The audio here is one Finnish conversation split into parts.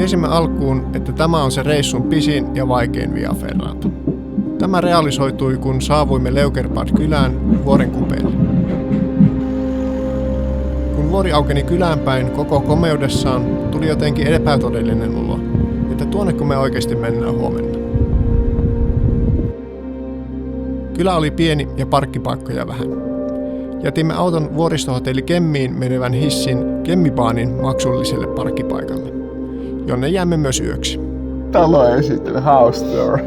Tiesimme alkuun, että tämä on se reissun pisin ja vaikein Via Ferrata. Tämä realisoitui, kun saavuimme Leukerbad-kylään vuoren kupeelle. Kun vuori aukeni kylään päin koko komeudessaan, tuli jotenkin epätodellinen olo, että tuonneko me oikeasti mennään huomenna. Kylä oli pieni ja parkkipaikkoja vähän. Jätimme auton vuoristohotelli Kemmiin menevän hissin Kemmibaanin maksulliselle parkkipaikalle, jonne jäämme myös yöksi. Talo esittely, house tour.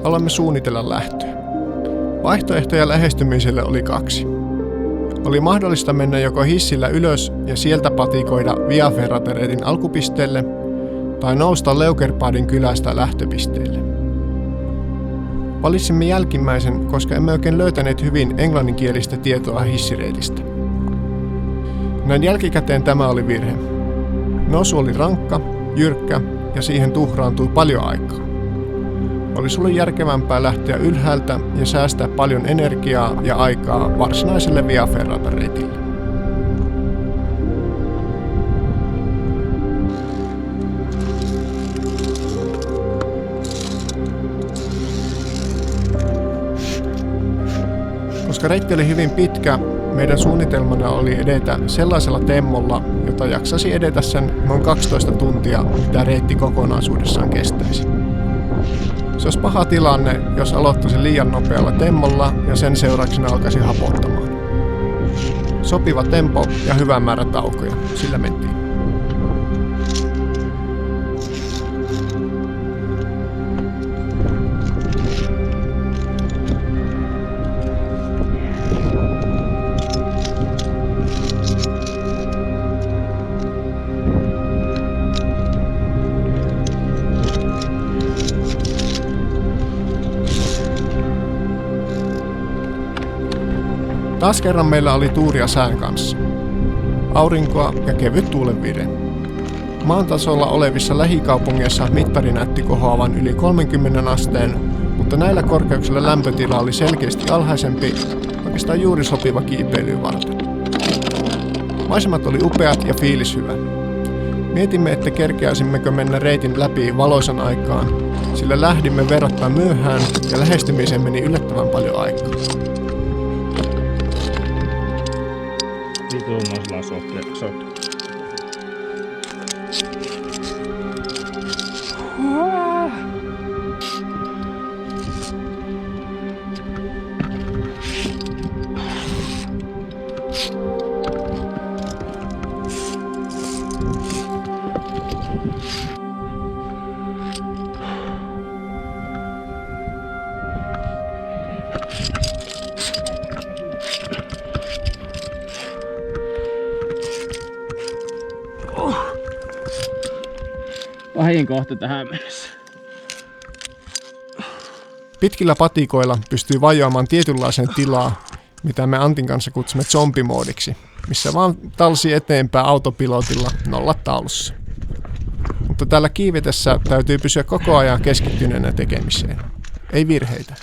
Alamme suunnitella lähtöä. Vaihtoehtoja lähestymiselle oli 2. Oli mahdollista mennä joko hissillä ylös ja sieltä patikoida Via Ferrata-reitin alkupisteelle, tai nousta Leukerbadin kylästä lähtöpisteelle. Valitsimme jälkimmäisen, koska emme oikein löytäneet hyvin englanninkielistä tietoa hissireitistä. Näin jälkikäteen tämä oli virhe. Nousu oli rankka, jyrkkä ja siihen tuhraantui paljon aikaa. Olisi ollut järkevämpää lähteä ylhäältä ja säästää paljon energiaa ja aikaa varsinaiselle Via Ferrata-reitille. Koska reitti oli hyvin pitkä, meidän suunnitelmana oli edetä sellaisella temmolla, jota jaksasi edetä sen noin 12 tuntia, mitä reitti kokonaisuudessaan kestäisi. Se olisi paha tilanne, jos aloittaisi liian nopealla temmolla ja sen seurauksena alkaisi hapottamaan. Sopiva tempo ja hyvä määrä taukoja, sillä mentiin. Taas kerran meillä oli tuuria sään kanssa. Aurinkoa ja kevyt tuulenvire. Maan tasolla olevissa lähikaupungeissa mittari näytti kohoavan yli 30 asteen, mutta näillä korkeuksilla lämpötila oli selkeästi alhaisempi, oikeastaan juuri sopiva kiipeilyyn varten. Maisemat oli upeat ja fiilis hyvä. Mietimme, että kerkeäisimmekö mennä reitin läpi valoisan aikaan, sillä lähdimme verrattain myöhään ja lähestymiseen meni yllättävän paljon aikaa. Tuommoisella sotku. Pahin kohta tähän mennessä. Pitkillä patikoilla pystyy vajoamaan tietynlaiseen tilaan, mitä me Antin kanssa kutsumme zombimoodiksi, missä vaan talsi eteenpäin autopilotilla nollataulussa. Mutta täällä kiivetessä täytyy pysyä koko ajan keskittyneenä tekemiseen. Ei virheitä.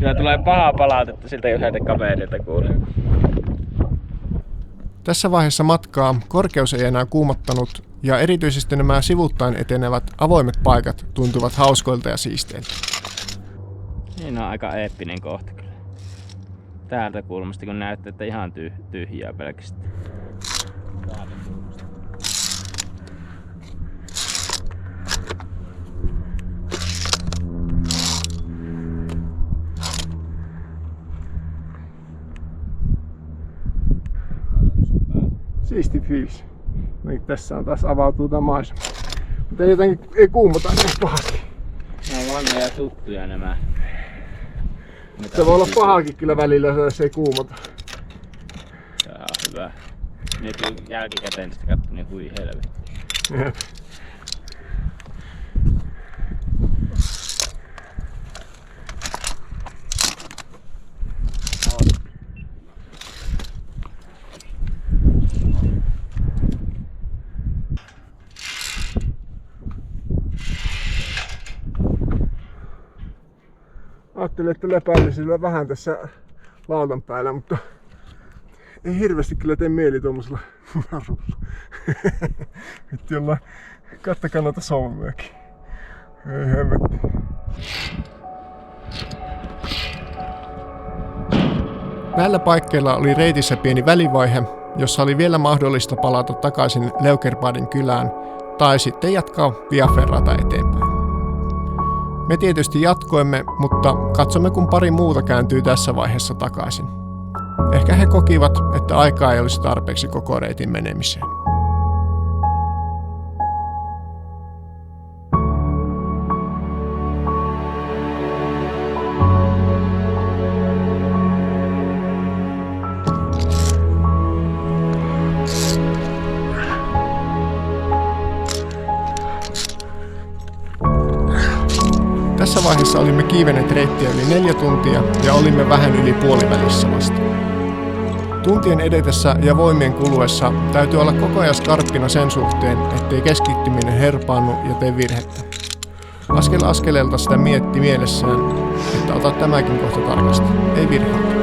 Kyllä tulee pahaa palautetta siltä yhdeltä kaverilta kuulee. Tässä vaiheessa matkaa korkeus ei enää kuumottanut ja erityisesti nämä sivuttain etenevät avoimet paikat tuntuvat hauskoilta ja siisteiltä. Niin on aika eeppinen kohta kyllä. Täältä kulmasta kun näyttää, että ihan tyhjää pelkästään. Täältä kulmasta. Siisti fiilis. Niin, tässä on taas avautuu tämä maisema. Mutta jotenkin ei kuumota niin pahasti. Nämä on vanhoja tuttuja nämä. Se voi olla pahakin kyllä välillä, jos ei kuumota. Tää on hyvä. Nyt jälkikäteen tästä katsoin niin hui helvetti. Jep. Ajattelin, että lepäilisillä vähän tässä lautan päällä, mutta ei hirveästi kyllä tee mieli tuommoisella narulla. Nyt jollain kattakaa noita solmuakin. Ei hemmetti. Näillä paikkeilla oli reitissä pieni välivaihe, jossa oli vielä mahdollista palata takaisin Leukerbadin kylään tai sitten jatkaa Via Ferrata eteenpäin. Me tietysti jatkoimme, mutta katsomme kun pari muuta kääntyy tässä vaiheessa takaisin. Ehkä he kokivat, että aikaa ei olisi tarpeeksi koko reitin menemiseen. Tässä vaiheessa olimme kiivenneet reittiä yli 4 tuntia ja olimme vähän yli puolivälissä vasta. Tuntien edetessä ja voimien kuluessa täytyy olla koko ajan skarppina sen suhteen, ettei keskittyminen herpaannu ja tee virhettä. Askel askeleelta sitä mietti mielessään, että ota tämäkin kohta tarkasti, ei virheitä.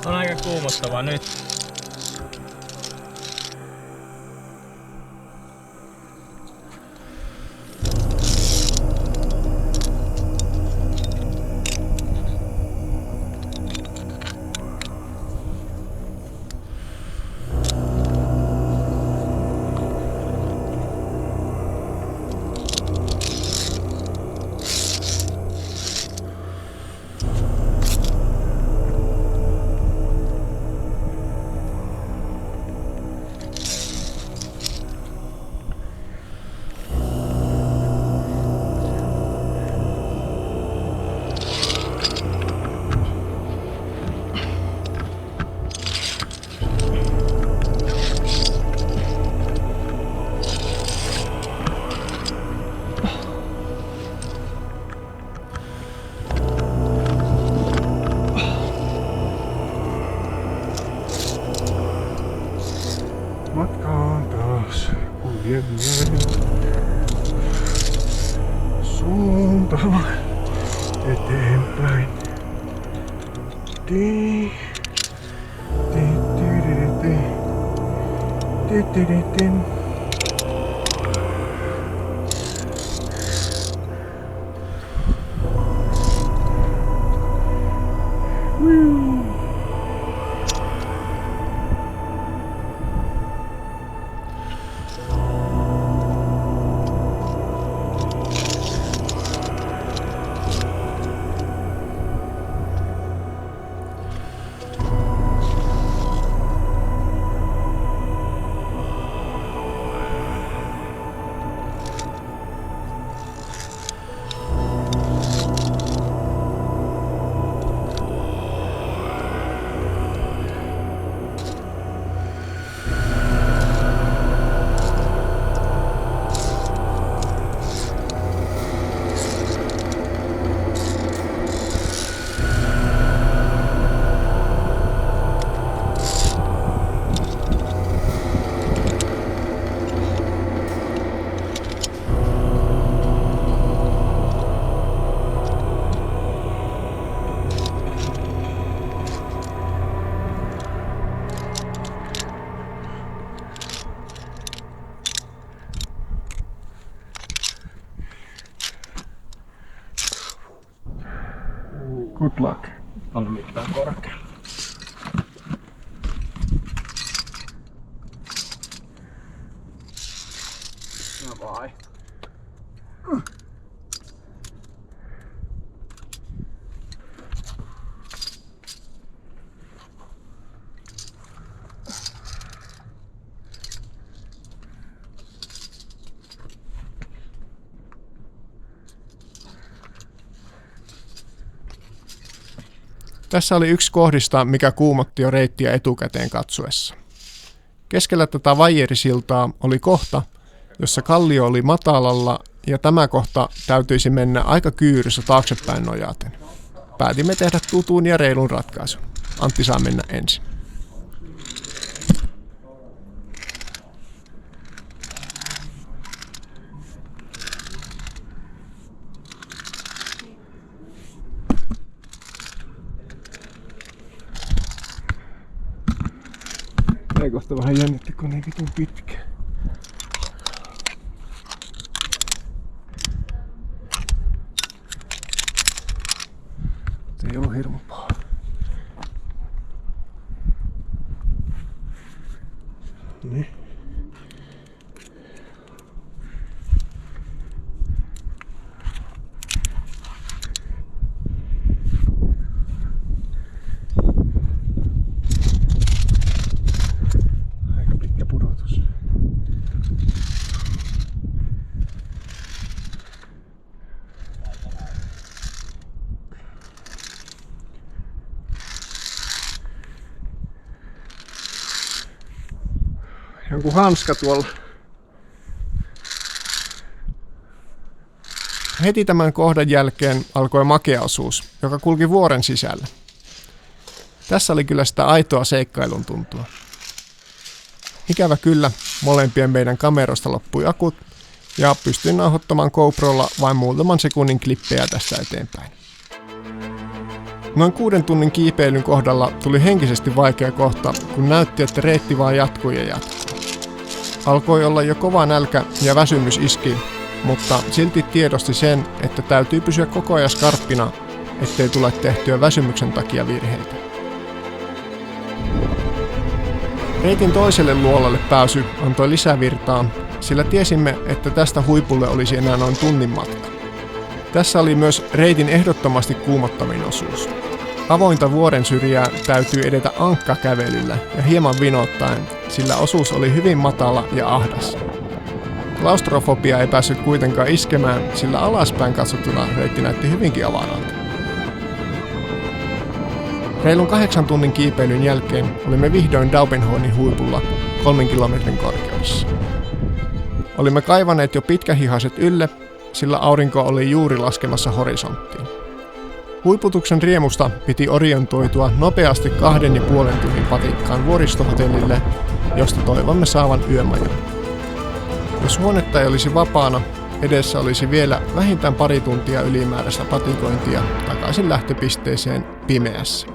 On aika kuumottavaa nyt. Matka on taas kuljemaan suuntava eteenpäin. Good luck. On mitään korkealla. No vai. Tässä oli yksi kohdista, mikä kuumotti jo reittiä etukäteen katsoessa. Keskellä tätä vaierisiltaa oli kohta, jossa kallio oli matalalla ja tämä kohta täytyisi mennä aika kyyryssä taaksepäin nojaten. Päätimme tehdä tutun ja reilun ratkaisun. Antti saa mennä ensin. Ei kohta vähän jännitti, kun niin vitun pitkä. Se ei ollut hirmu paha. Niin. Jonkun hanska tuolla. Heti tämän kohdan jälkeen alkoi makea osuus, joka kulki vuoren sisällä. Tässä oli kyllä sitä aitoa seikkailun tuntua. Ikävä kyllä, molempien meidän kameroista loppui akut ja pystyin nauhoittamaan GoProlla vain muutaman sekunnin klippejä tästä eteenpäin. Noin 6 tunnin kiipeilyn kohdalla tuli henkisesti vaikea kohta, kun näytti, että reitti vaan jatkui ja jatkui. Alkoi olla jo kova nälkä ja väsymys iski, mutta silti tiedosti sen, että täytyy pysyä koko ajan skarppina, ettei tule tehtyä väsymyksen takia virheitä. Reitin toiselle luolalle pääsy antoi lisävirtaa, sillä tiesimme, että tästä huipulle olisi enää noin tunnin matka. Tässä oli myös reitin ehdottomasti kuumottavin osuus. Avointa vuoren syrjää täytyy edetä ankkakävelyllä ja hieman vinottaen, sillä osuus oli hyvin matala ja ahdas. Klaustrofobia ei päässyt kuitenkaan iskemään, sillä alaspäin katsottuna reitti näytti hyvinkin avaralta. Reilun 8 tunnin kiipeilyn jälkeen olimme vihdoin Daubenhornin huipulla 3 kilometrin korkeudessa. Olimme kaivaneet jo pitkähihaset ylle, sillä aurinko oli juuri laskemassa horisonttiin. Huiputuksen riemusta piti orientoitua nopeasti 2,5 tunnin patikkaan vuoristohotellille, josta toivomme saavan yömajan. Jos huonetta ei olisi vapaana, edessä olisi vielä vähintään pari tuntia ylimääräistä patikointia takaisin lähtöpisteeseen pimeässä.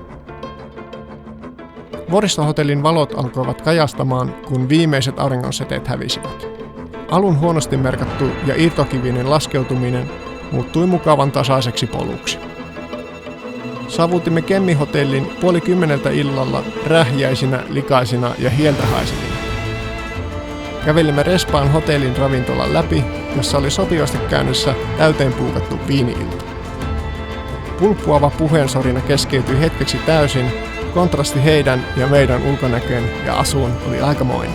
Vuoristohotellin valot alkoivat kajastamaan, kun viimeiset auringonsäteet hävisivät. Alun huonosti merkattu ja irtokivinen laskeutuminen muuttui mukavan tasaiseksi poluksi. Saavutimme Kemmi-hotellin 9:30 illalla rähjäisinä, likaisina ja hieltä haisevina. Kävelimme respaan hotellin ravintolan läpi, jossa oli sopivasti käynnissä täyteen puukattu viini-ilta. Pulppuava puheensorina keskeytyi hetkeksi täysin, kontrasti heidän ja meidän ulkonäköön ja asuun oli aikamoinen.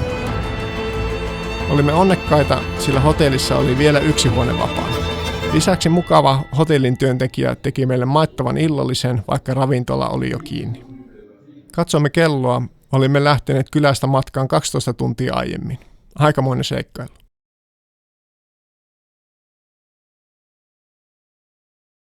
Olimme onnekkaita, sillä hotellissa oli vielä yksi huone vapaana. Lisäksi mukava hotellin työntekijä teki meille maittavan illallisen, vaikka ravintola oli jo kiinni. Katsomme kelloa, olimme lähteneet kylästä matkaan 12 tuntia aiemmin. Aikamoinen seikkailu.